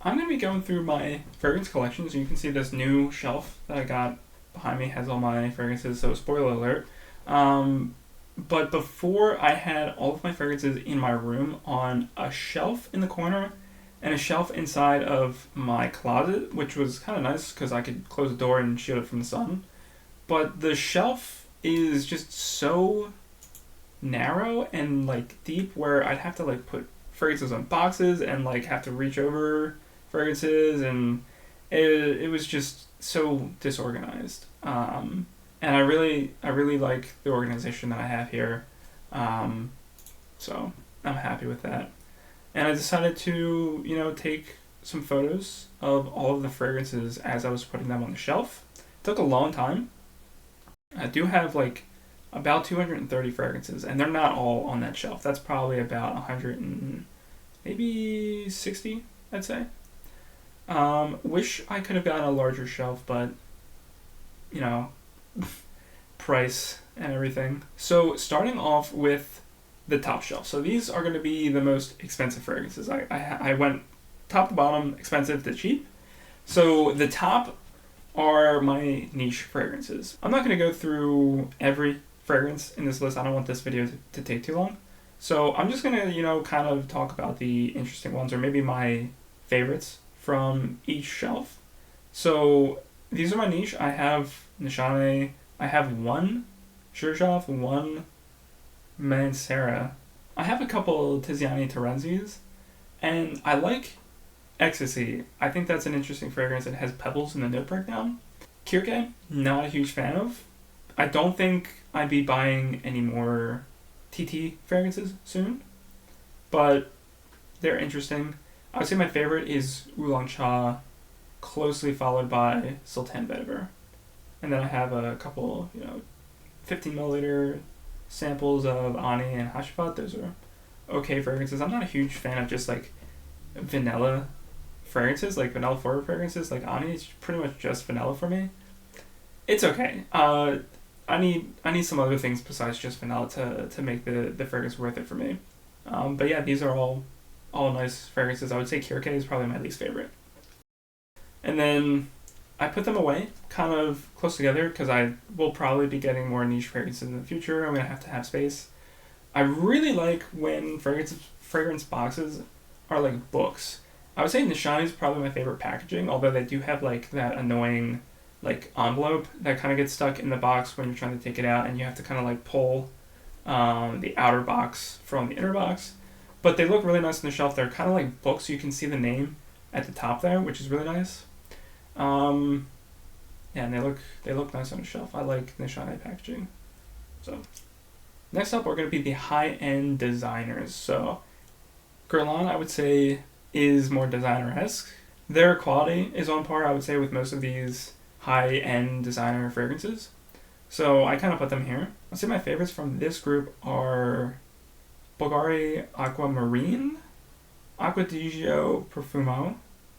I'm going to be going through my fragrance collection. So you can see this new shelf that I got behind me has all my fragrances, so spoiler alert. Um, but before, I had all of my fragrances in my room on a shelf in the corner and a shelf inside of my closet, which was kind of nice because I could close the door and shield it from the sun. But the shelf is just so narrow and like deep where I'd have to like put fragrances on boxes and like have to reach over fragrances, and it was just so disorganized. And I really like the organization that I have here. Um, so I'm happy with that. And I decided to, take some photos of all of the fragrances as I was putting them on the shelf. It took a long time. I do have like about 230 fragrances, and they're not all on that shelf. That's probably about 100 and maybe 60, I'd say. Wish I could have gotten a larger shelf, but you know, price and everything. So starting off with the top shelf. So these are going to be the most expensive fragrances. I went top to bottom, expensive to cheap. So the top are my niche fragrances. I'm not going to go through every fragrance in this list. I don't want this video to take too long. So I'm just going to, kind of talk about the interesting ones or maybe my favorites from each shelf. So these are my niche. I have Nishane. I have one Shirshov, one Mansera. I have a couple Tiziani Terenzis, and I like Ecstasy. I think that's an interesting fragrance. It has pebbles in the note breakdown. Kirke, not a huge fan of. I don't think I'd be buying any more TT fragrances soon, but they're interesting. I would say my favorite is Oolong Cha, closely followed by Sultan Vetiver. And then I have a couple, 15 milliliter samples of Ani and Hashifat. Those are okay fragrances. I'm not a huge fan of just like vanilla fragrances, like vanilla forward fragrances. Like Ani, it's pretty much just vanilla for me. It's okay. I need some other things besides just vanilla to make the fragrance worth it for me. But yeah, these are all nice fragrances. I would say Kirke is probably my least favorite. And then I put them away kind of close together because I will probably be getting more niche fragrances in the future. I'm going to have space. I really like when fragrance boxes are like books. I would say Nishani is probably my favorite packaging, although they do have like that annoying like envelope that kind of gets stuck in the box when you're trying to take it out, and you have to kind of like pull the outer box from the inner box. But they look really nice on the shelf. They're kind of like books. You can see the name at the top there, which is really nice. Yeah, and they look nice on the shelf. I like Nishane packaging. So next up, we're going to be the high-end designers. So Guerlain, I would say, is more designer-esque. Their quality is on par, I would say, with most of these high-end designer fragrances. So I kind of put them here. I'd say my favorites from this group are Bulgari Aquamarine, Acqua di Gio Profumo,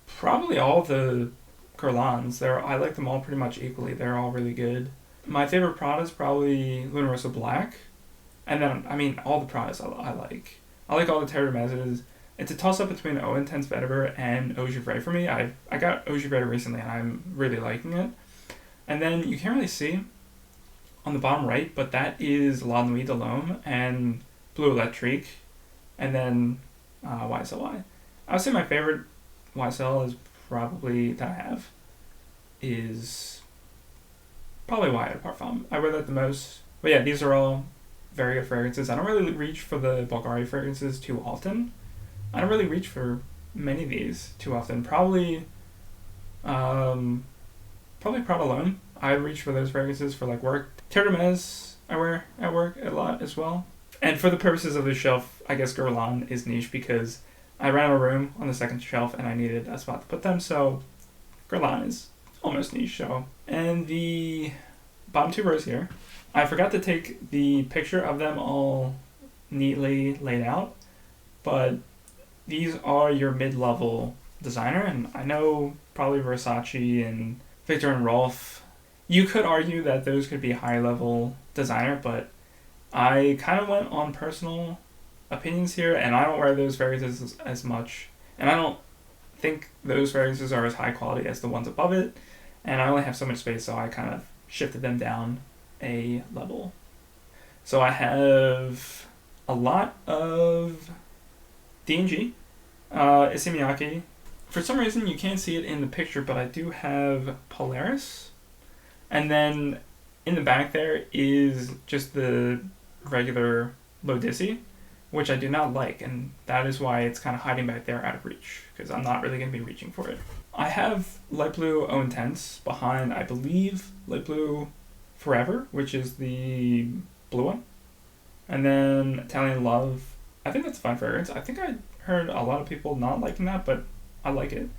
probably all the Guerlains. I like them all pretty much equally. They're all really good. My favorite Prada is probably Luna Rossa Black. And then, all the Pradas I like. I like all the Terre Hermèses. It's a toss-up between Eau Intense Vetiver and Eau Givre for me. I got Eau Givre recently, and I'm really liking it. And then you can't really see on the bottom right, but that is La Nuit de l'Homme and Bleu Electrique, and then YSLI. I would say my favorite YSL is probably that I have is probably Wyatt de Parfum. I wear that the most. But yeah, these are all very good fragrances. I don't really reach for the Bulgari fragrances too often. I don't really reach for many of these too often. Probably Prada L'Homme. I reach for those fragrances for like work. Terre Hermès I wear at work a lot as well. And for the purposes of this shelf, I guess Guerlain is niche because I ran out of room on the second shelf and I needed a spot to put them, so Guerlain is almost niche. So, and the bottom two rows here, I forgot to take the picture of them all neatly laid out, but these are your mid-level designer, and I know probably Versace and Victor and Rolf, you could argue that those could be high-level designer, but I kind of went on personal opinions here, and I don't wear those fragrances as much, and I don't think those fragrances are as high quality as the ones above it, and I only have so much space, so I kind of shifted them down a level. So I have a lot of D&G, Issey Miyake. For some reason, you can't see it in the picture, but I do have Polaris. And then in the back there is just the regular Lodisi, which I do not like, and that is why it's kind of hiding back there out of reach, because I'm not really going to be reaching for it. I have Light Blue O Intense behind, I believe, Light Blue Forever, which is the blue one. And then Italian Love, I think that's a fine fragrance. I think I heard a lot of people not liking that, but I like it.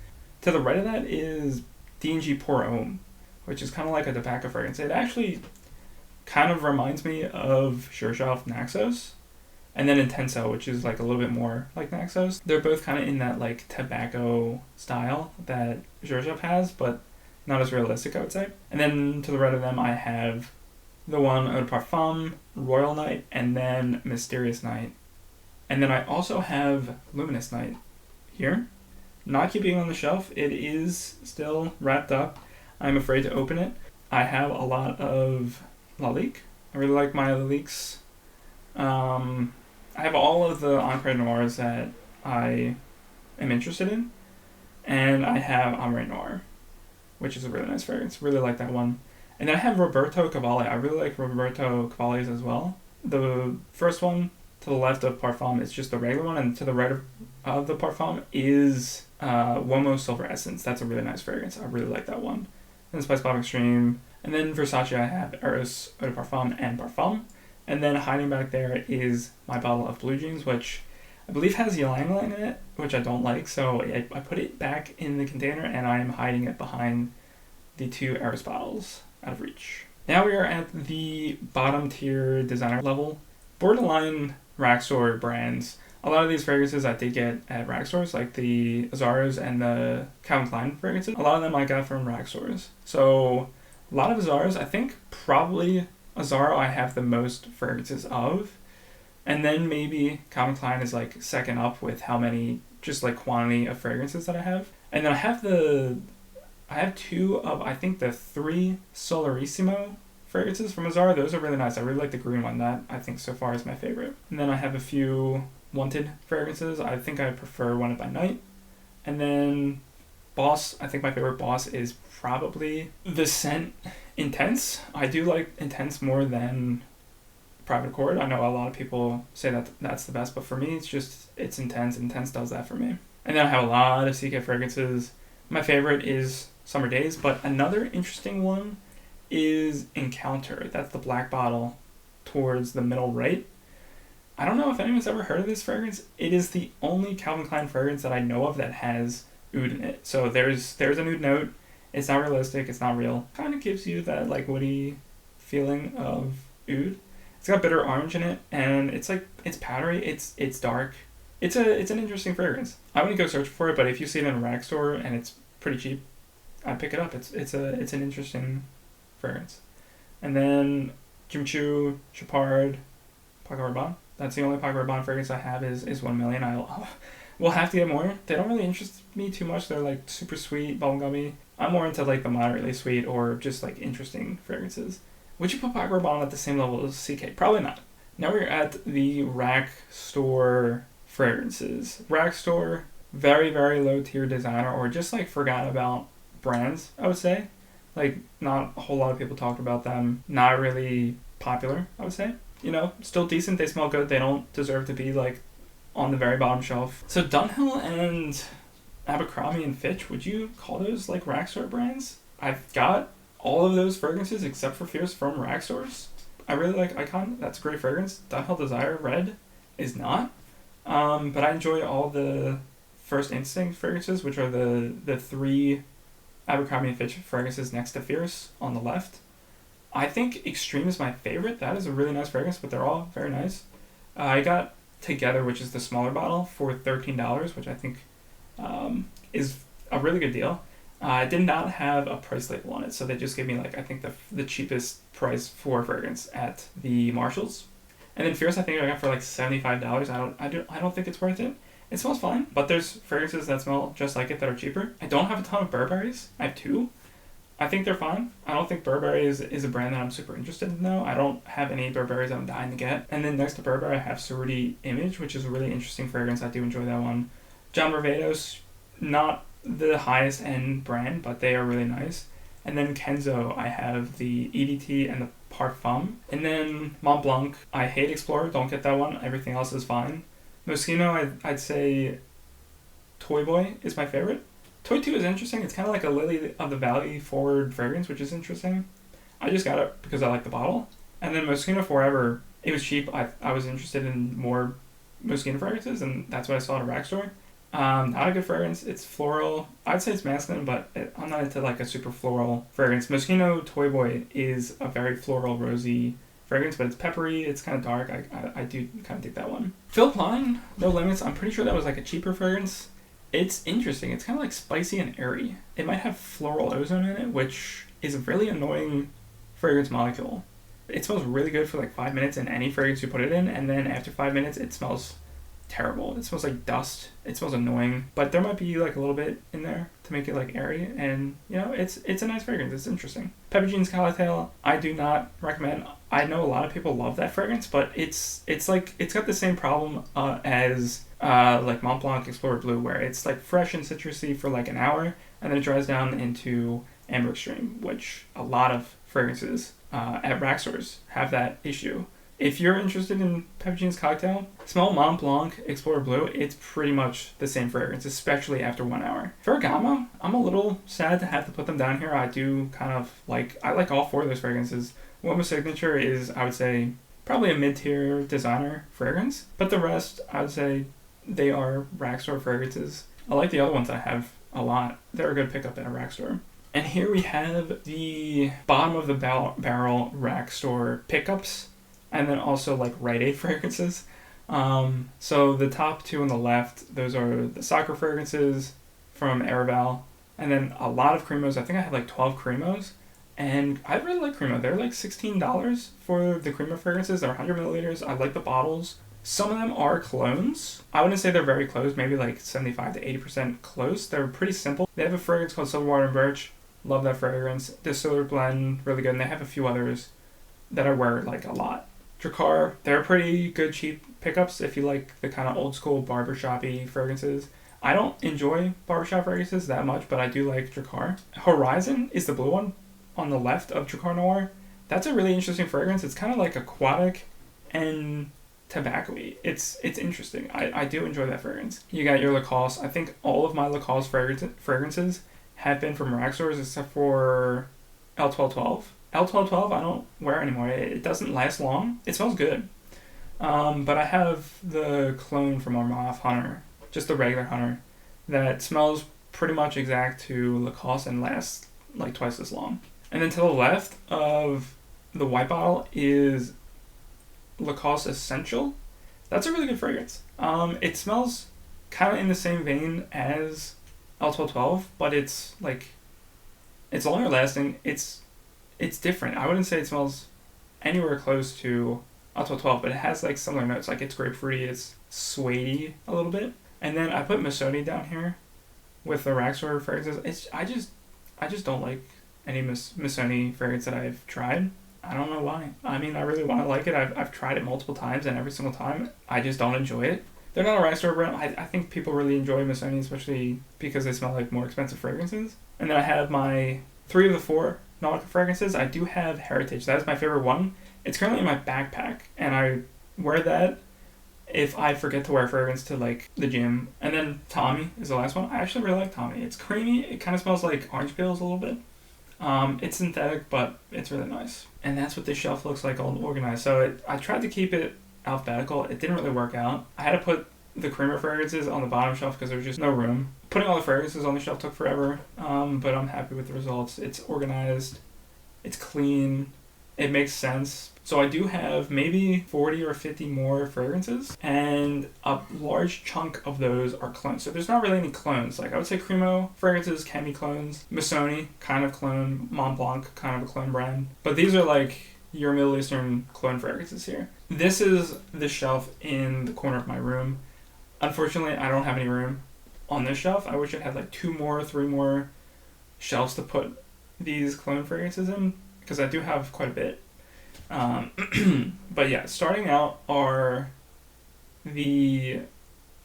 To the right of that is D&G Pour Homme, which is kind of like a tobacco fragrance. It actually kind of reminds me of Xerjoff Naxos, and then Intenso, which is like a little bit more like Naxos. They're both kind of in that like tobacco style that Xerjoff has, but not as realistic, I would say. And then to the right of them, I have the one Eau de Parfum, Royal Night, and then Mysterious Night. And then I also have Luminous Night here. Not keeping it on the shelf. It is still wrapped up. I'm afraid to open it. I have a lot of Lalique. I really like my Laliques. I have all of the Encre Noirs that I am interested in. And I have Amre Noir, which is a really nice fragrance. Really like that one. And then I have Roberto Cavalli. I really like Roberto Cavalli's as well. The first one to the left of Parfum is just the regular one, and to the right of the Parfum is Uomo Silver Essence. That's a really nice fragrance. I really like that one. And Spice Bomb Extreme. And then Versace, I have Aureus, Eau de Parfum, and Parfum. And then hiding back there is my bottle of Blue Jeans, which I believe has ylang ylang in it, which I don't like. So I put it back in the container, and I am hiding it behind the two Aureus bottles out of reach. Now we are at the bottom tier designer level. Borderline rack store brands. A lot of these fragrances I did get at rack stores, like the Aureus and the Calvin Klein fragrances. A lot of them I got from rack stores. So a lot of Aureus, I think probably Aureus I have the most fragrances of. And then maybe Calvin Klein is like second up with how many, just like quantity of fragrances that I have. And then I have two of, I think, the three Solarissimo fragrances from Aureus. Those are really nice. I really like the green one. That, I think, so far is my favorite. And then I have a few Wanted fragrances. I think I prefer Wanted by Night. And then Boss, I think my favorite Boss is probably the scent Intense. I do like Intense more than Private Accord. I know a lot of people say that that's the best, but for me, it's Intense. Intense does that for me. And then I have a lot of CK fragrances. My favorite is Summer Days, but another interesting one is Encounter. That's the black bottle towards the middle right. I don't know if anyone's ever heard of this fragrance. It is the only Calvin Klein fragrance that I know of that has oud in it. So there's an oud note. It's not realistic. It's not real. Kind of gives you that like woody feeling of oud. It's got bitter orange in it, and it's powdery. It's dark. It's an interesting fragrance. I wouldn't go search for it, but if you see it in a rack store and it's pretty cheap, I'd pick it up. It's an interesting fragrance. And then Jim Choo, Chopard, Paco Rabanne. That's the only Paco Rabanne fragrance I have is 1 million. We'll have to get more. They don't really interest me too much. They're like super sweet, bubblegummy. I'm more into like the moderately sweet or just like interesting fragrances. Would you put Paco Rabanne at the same level as CK? Probably not. Now we're at the rack store fragrances. Rack store, very, very low tier designer, or just like forgotten about brands, I would say. Like, not a whole lot of people talked about them. Not really popular, I would say. You know, still decent. They smell good. They don't deserve to be like on the very bottom shelf. So Dunhill and Abercrombie and Fitch, would you call those like rack store brands? I've got all of those fragrances except for Fierce from rack stores. I really like Icon. That's a great fragrance. Dunhill Desire Red is not. But I enjoy all the First Instinct fragrances, which are the three Abercrombie and Fitch fragrances next to Fierce on the left. I think Extreme is my favorite. That is a really nice fragrance, but they're all very nice. I got Together, which is the smaller bottle, for $13, which I think is a really good deal. I did not have a price label on it, so they just gave me like I think the cheapest price for fragrance at the Marshalls. And then Fierce, I think I got for like $75. I don't think it's worth it. It smells fine, but there's fragrances that smell just like it that are cheaper. I don't have a ton of Burberrys. I have 2. I think they're fine. I don't think Burberry is a brand that I'm super interested in though. I don't have any Burberrys that I'm dying to get. And then next to Burberry, I have Cerruti Image, which is a really interesting fragrance. I do enjoy that one. John Varvatos, not the highest end brand, but they are really nice. And then Kenzo, I have the EDT and the Parfum. And then Mont Blanc, I hate Explorer, don't get that one. Everything else is fine. Moschino, I'd say Toy Boy is my favorite. Toy 2 is interesting. It's kind of like a Lily of the Valley forward fragrance, which is interesting. I just got it because I like the bottle. And then Moschino Forever, it was cheap. I was interested in more Moschino fragrances, and that's what I saw at a rack store. Not a good fragrance. It's floral. I'd say it's masculine, but I'm not into like a super floral fragrance. Moschino Toy Boy is a very floral, rosy fragrance, but it's peppery. It's kind of dark. I do kind of dig that one. Philip Klein, No Limits. I'm pretty sure that was like a cheaper fragrance. It's interesting. It's kind of like spicy and airy. It might have floral ozone in it, which is a really annoying fragrance molecule. It smells really good for like 5 minutes in any fragrance you put it in, and then after 5 minutes it smells terrible. It smells like dust. It smells annoying, but there might be like a little bit in there to make it like airy, and you know, it's a nice fragrance. It's interesting. Pepperjean Swallowtail, I do not recommend. I know a lot of people love that fragrance, but it's like it's got the same problem as like Mont Blanc Explorer Blue, where it's like fresh and citrusy for like an hour, and then it dries down into Amber Extreme, which a lot of fragrances at rack stores have that issue. If you're interested in Pepperjean's Cocktail, smell Mont Blanc Explorer Blue. It's pretty much the same fragrance, especially after 1 hour. Ferragamo, I'm a little sad to have to put them down here. I do kind of I like all 4 of those fragrances. Woma's Signature is, I would say, probably a mid-tier designer fragrance, but the rest, I would say, they are rack store fragrances. I like the other ones I have a lot. They're a good pickup at a rack store. And here we have the bottom of the barrel rack store pickups, and then also like Rite Aid fragrances. So the top 2 on the left, those are the soccer fragrances from Araval, and then a lot of Cremos. I think I have like 12 Cremos, and I really like Cremo. They're like $16 for the Cremo fragrances. They're 100 milliliters. I like the bottles. Some of them are clones. I wouldn't say they're very close, maybe like 75 to 80% close. They're pretty simple. They have a fragrance called Silverwater and Birch. Love that fragrance. Distiller Blend, really good. And they have a few others that I wear like a lot. Drakkar, they're pretty good cheap pickups if you like the kind of old school barbershop-y fragrances. I don't enjoy barbershop fragrances that much, but I do like Drakkar. Horizon is the blue one on the left of Drakkar Noir. That's a really interesting fragrance. It's kind of like aquatic and tobacco-y. It's interesting. I do enjoy that fragrance. You got your Lacoste. I think all of my Lacoste fragrances have been from rack stores except for L1212. L1212 I don't wear anymore. It doesn't last long. It smells good. But I have the clone from Armaf Hunter, just the regular Hunter, that smells pretty much exact to Lacoste and lasts like twice as long. And then to the left of the white bottle is Lacoste Essential. That's a really good fragrance. It smells kind of in the same vein as L1212, but it's longer lasting. It's different. I wouldn't say it smells anywhere close to L1212, but it has like similar notes. Like it's grapefruity, it's suede a little bit. And then I put Missoni down here with the rack store fragrances. I just don't like any Missoni fragrance that I've tried. I don't know why. I mean, I really want to like it. I've tried it multiple times, and every single time I just don't enjoy it. They're not a rack store brand. I think people really enjoy Missoni, especially because they smell like more expensive fragrances. And then I have my 3 of the 4 Nautica fragrances. I do have Heritage. That is my favorite one. It's currently in my backpack, and I wear that if I forget to wear fragrance to like the gym. And then Tommy is the last one. I actually really like Tommy. It's creamy. It kind of smells like orange peels a little bit. It's synthetic, but it's really nice. And that's what this shelf looks like all organized. So I tried to keep it alphabetical. It didn't really work out. I had to put the creamer fragrances on the bottom shelf because there was just no room. Putting all the fragrances on the shelf took forever, but I'm happy with the results. It's organized. It's clean. It makes sense. So I do have maybe 40 or 50 more fragrances, and a large chunk of those are clones. So there's not really any clones. Like I would say Cremo fragrances can be clones. Missoni, kind of clone. Mont Blanc, kind of a clone brand. But these are like your Middle Eastern clone fragrances here. This is the shelf in the corner of my room. Unfortunately, I don't have any room on this shelf. I wish I had like 3 more shelves to put these cologne fragrances in, because I do have quite a bit. But yeah, starting out are the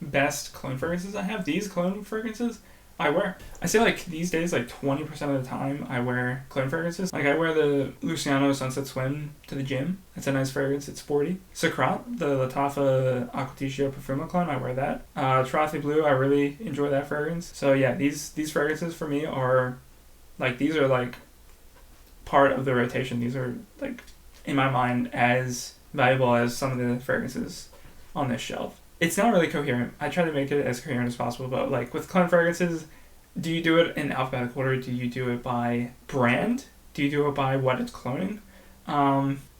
best cologne fragrances I have. These cologne fragrances I wear. I say like these days, like 20% of the time I wear cologne fragrances. Like I wear the Luciano Sunset Swim to the gym. It's a nice fragrance. It's sporty. Sacrat, the Lattafa Acquaticcio Profumo cologne, I wear that. Trothy Blue, I really enjoy that fragrance. So yeah, these fragrances for me are like, these are like part of the rotation. These are like, in my mind, as valuable as some of the fragrances on this shelf. It's not really coherent. I try to make it as coherent as possible, but like with cologne fragrances, do you do it in alphabetical order? Do you do it by brand? Do you do it by what it's cloning?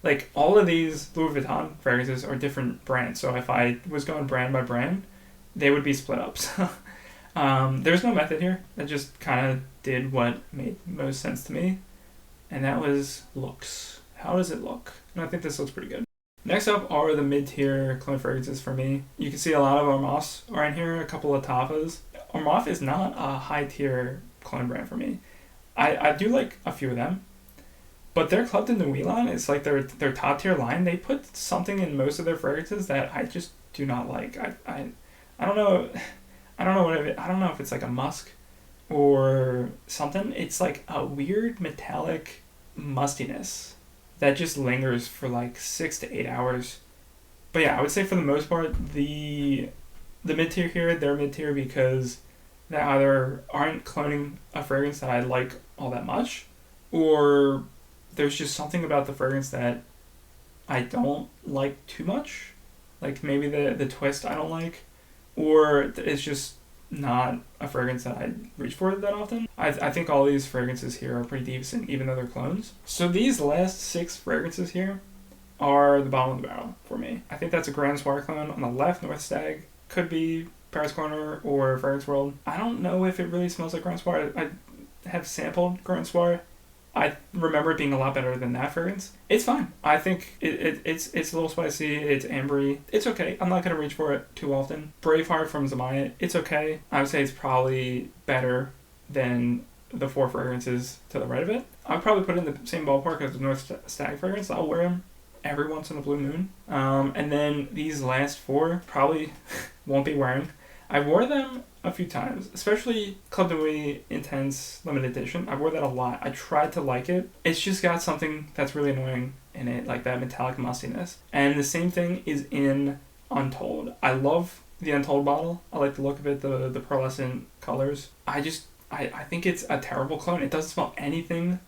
Like all of these Louis Vuitton fragrances are different brands, so if I was going brand by brand, they would be split up. There's no method here. I just kind of did what made most sense to me, and that was looks. How does it look? And I think this looks pretty good. Next up are the mid-tier cologne fragrances for me. You can see a lot of Aureus are in here, a couple of Tafas. Aureus is not a high-tier cologne brand for me. I do like a few of them, but their Club de Nuit line is like their top-tier line. They put something in most of their fragrances that I just do not like. I don't know. I don't know if it's like a musk or something. It's like a weird metallic mustiness that just lingers for like 6 to 8 hours. But yeah, I would say for the most part, the mid-tier here, they're mid-tier because they either aren't cloning a fragrance that I like all that much, or there's just something about the fragrance that I don't like too much. Like maybe the twist I don't like, or it's just not a fragrance that I reach for that often. I think all these fragrances here are pretty decent, even though they're clones. So these last 6 fragrances here are the bottom of the barrel for me. I think that's a Grand Soir clone on the left, North Stag. Could be Paris Corner or Fragrance World. I don't know if it really smells like Grand Soir. I have sampled Grand Soir. I remember it being a lot better than that fragrance. It's fine. I think it's a little spicy. It's ambery. It's okay. I'm not going to reach for it too often. Braveheart from Zamaya. It's okay. I would say it's probably better than the 4 fragrances to the right of it. I'd probably put it in the same ballpark as the North Stag fragrance. I'll wear them every once in a blue moon. And then these last 4 probably won't be wearing. I wore them a few times, especially Club de Nuit Intense Limited Edition. I wore that a lot. I tried to like it. It's just got something that's really annoying in it, like that metallic mustiness. And the same thing is in Untold. I love the Untold bottle. I like the look of it, the pearlescent colors. I think it's a terrible clone. It doesn't smell anything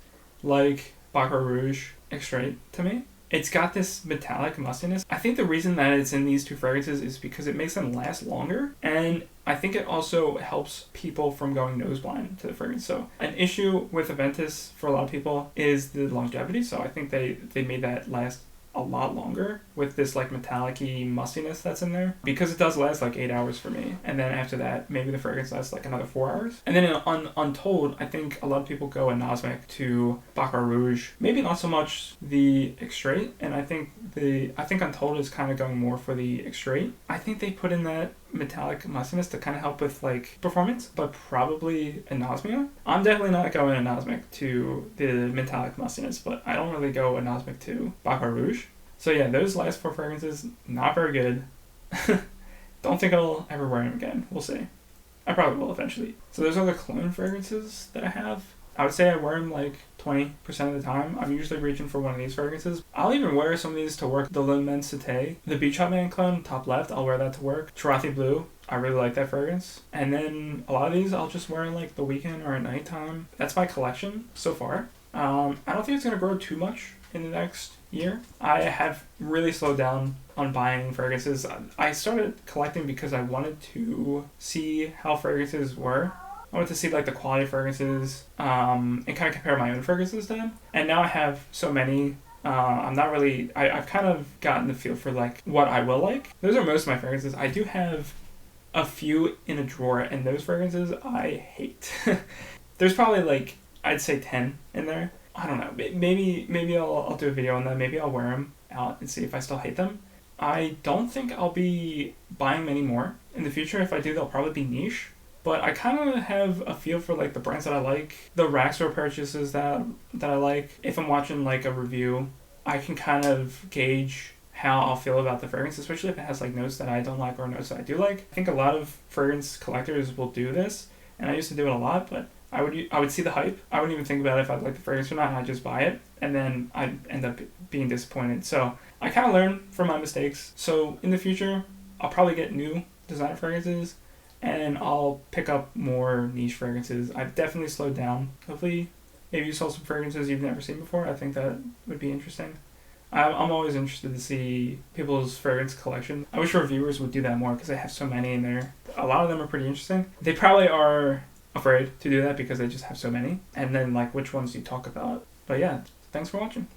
like Baccarat Rouge Extrait to me. It's got this metallic mustiness. I think the reason that it's in these 2 fragrances is because it makes them last longer, and I think it also helps people from going nose blind to the fragrance. So an issue with Aventus for a lot of people is the longevity, so I think they made that last a lot longer with this like metallic-y mustiness that's in there, because it does last like 8 hours for me, and then after that maybe the fragrance lasts like another 4 hours. And then in Untold, I think a lot of people go anosmic to Baccarat Rouge, maybe not so much the Extrait, and I think Untold is kind of going more for the Extrait. I think they put in that metallic mustiness to kind of help with like performance, but probably anosmia. I'm definitely not going anosmic to the metallic mustiness, but I don't really go anosmic to Baccarat Rouge. So yeah, those last 4 fragrances, not very good. Don't think I'll ever wear them again. We'll see. I probably will eventually. So those are the cologne fragrances that I have. I would say I wear them like 20% of the time. I'm usually reaching for one of these fragrances. I'll even wear some of these to work. The L'Immensité, the Beach Hot Man clone, top left, I'll wear that to work. Trothy Blue, I really like that fragrance. And then a lot of these I'll just wear like the weekend or at nighttime. That's my collection so far. I don't think it's going to grow too much in the next year. I have really slowed down on buying fragrances. I started collecting because I wanted to see how fragrances were. I wanted to see like the quality of fragrances and kind of compare my own fragrances to them. And now I have so many. I've kind of gotten the feel for like what I will like. Those are most of my fragrances. I do have a few in a drawer, and those fragrances I hate. There's probably like, I'd say 10 in there. I don't know. Maybe I'll do a video on that. Maybe I'll wear them out and see if I still hate them. I don't think I'll be buying many more in the future. If I do, they'll probably be niche. But I kind of have a feel for like the brands that I like, the rack store purchases that I like. If I'm watching like a review, I can kind of gauge how I'll feel about the fragrance, especially if it has like notes that I don't like or notes that I do like. I think a lot of fragrance collectors will do this, and I used to do it a lot, but I would see the hype. I wouldn't even think about if I'd like the fragrance or not, and I'd just buy it, and then I'd end up being disappointed. So I kind of learn from my mistakes. So in the future, I'll probably get new designer fragrances, and I'll pick up more niche fragrances. I've definitely slowed down. Hopefully, maybe you saw some fragrances you've never seen before. I think that would be interesting. I'm always interested to see people's fragrance collection. I wish reviewers would do that more because they have so many in there. A lot of them are pretty interesting. They probably are afraid to do that because they just have so many. And then like which ones do you talk about? But yeah, thanks for watching.